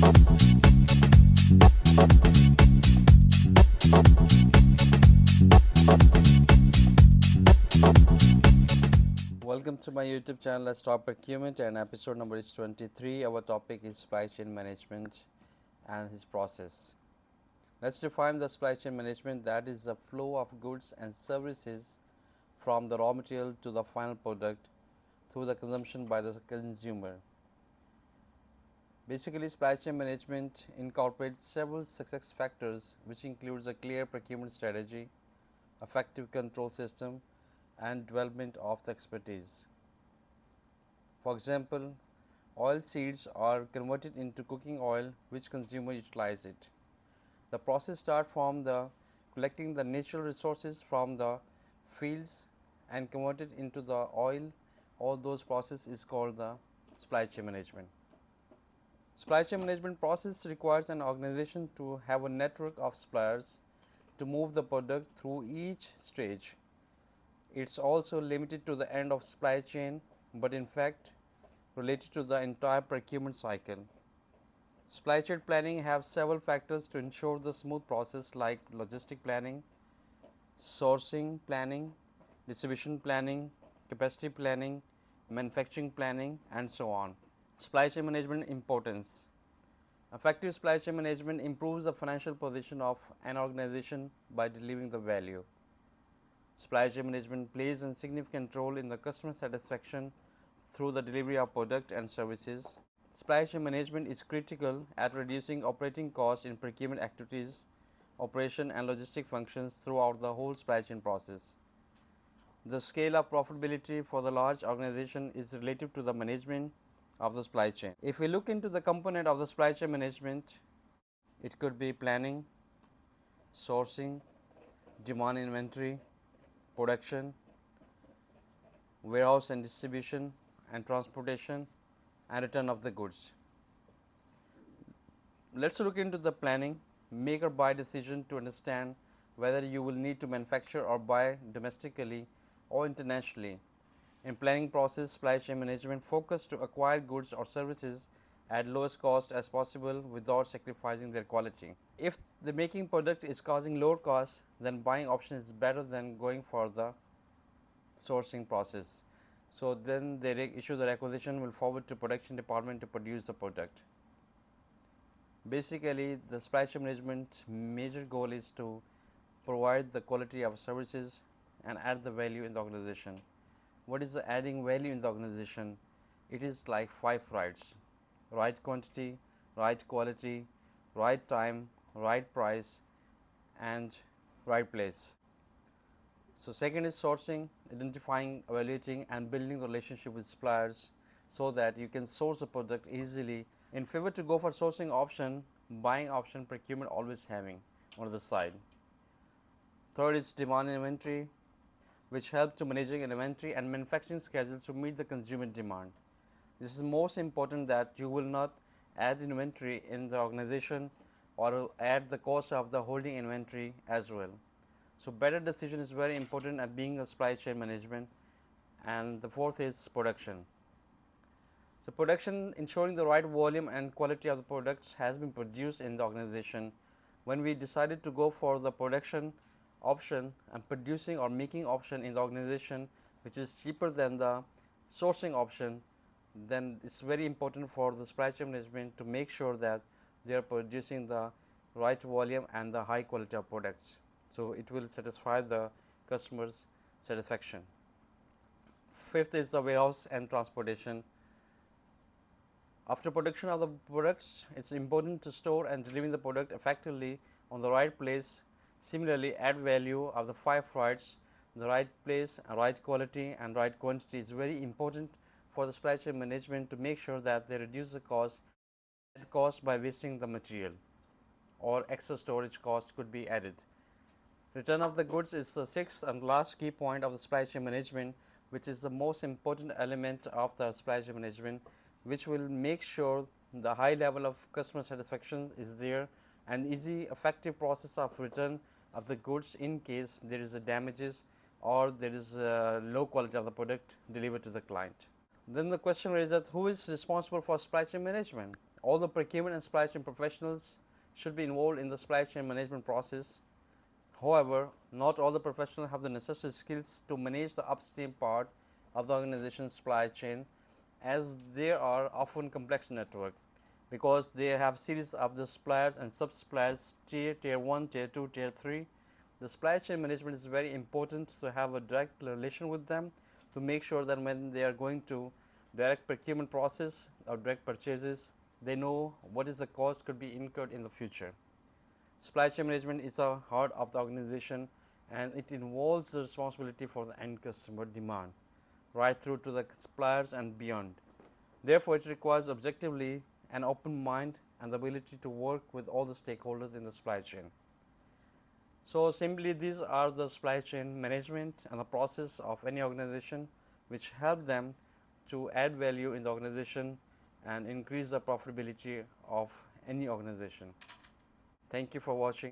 Welcome to my YouTube channel. Let's talk procurement, and episode number is 23. Our topic is supply chain management and its process. Let's define the supply chain management. That is the flow of goods and services from the raw material to the final product through the consumption by the consumer. Basically, supply chain management incorporates several success factors, which includes a clear procurement strategy, effective control system, and development of the expertise. For example, oil seeds are converted into cooking oil, which consumers utilize it. The process starts from the collecting the natural resources from the fields and converted into the oil. All those process is called the supply chain management. Supply chain management process requires an organization to have a network of suppliers to move the product through each stage. It's also limited to the end of supply chain, but in fact related to the entire procurement cycle. Supply chain planning have several factors to ensure the smooth process, like logistic planning, sourcing planning, distribution planning, capacity planning, manufacturing planning, and so on. Supply chain management importance. Effective supply chain management improves the financial position of an organization by delivering the value. Supply chain management plays a significant role in the customer satisfaction through the delivery of product and services. Supply chain management is critical at reducing operating costs in procurement activities, operation and logistic functions throughout the whole supply chain process. The scale of profitability for the large organization is relative to the management of the supply chain. If we look into the component of the supply chain management, it could be planning, sourcing, demand inventory, production, warehouse and distribution, and transportation and return of the goods. Let's look into the planning. Make or buy decision to understand whether you will need to manufacture or buy domestically or internationally. In planning process, supply chain management focus to acquire goods or services at lowest cost as possible without sacrificing their quality. If the making product is causing lower cost, then buying option is better than going for the sourcing process. So then they issue the requisition, will forward to production department to produce the product. Basically, the supply chain management major goal is to provide the quality of services and add the value in the organization. What is the adding value in the organization? It is like 5 rights: right quantity, right quality, right time, right price, and right place. So second is sourcing, identifying, evaluating, and building the relationship with suppliers so that you can source the product easily. In favor to go for sourcing option, buying option, procurement always having on the side. Third is demand inventory, which help to managing inventory and manufacturing schedules to meet the consumer demand. This is most important, that you will not add inventory in the organization or add the cost of the holding inventory as well. So better decision is very important at being a supply chain management. And the fourth is production. So production, ensuring the right volume and quality of the products has been produced in the organization. When we decided to go for the production option and producing or making option in the organization, which is cheaper than the sourcing option, then it's very important for the supply chain management to make sure that they are producing the right volume and the high quality of products. So it will satisfy the customers' satisfaction. Fifth is the warehouse and transportation. After production of the products, it's important to store and deliver the product effectively on the right place. Similarly, add value of the 5 rights: the right place, right quality, and right quantity is very important for the supply chain management to make sure that they reduce the cost by wasting the material, or extra storage cost could be added. Return of the goods is the sixth and last key point of the supply chain management, which is the most important element of the supply chain management, which will make sure the high level of customer satisfaction is there and easy effective process of return of the goods in case there is a damages or there is a low quality of the product delivered to the client. Then the question is that who is responsible for supply chain management? All the procurement and supply chain professionals should be involved in the supply chain management process. However, not all the professionals have the necessary skills to manage the upstream part of the organization's supply chain, as there are often complex network, because they have series of the suppliers and sub-suppliers, tier 1, tier 2, tier 3. The supply chain management is very important to have a direct relation with them, to make sure that when they are going to direct procurement process or direct purchases, they know what is the cost could be incurred in the future. Supply chain management is the heart of the organization, and it involves the responsibility for the end customer demand right through to the suppliers and beyond. Therefore, it requires objectively an open mind and the ability to work with all the stakeholders in the supply chain. So simply these are the supply chain management and the process of any organization which help them to add value in the organization and increase the profitability of any organization. Thank you for watching.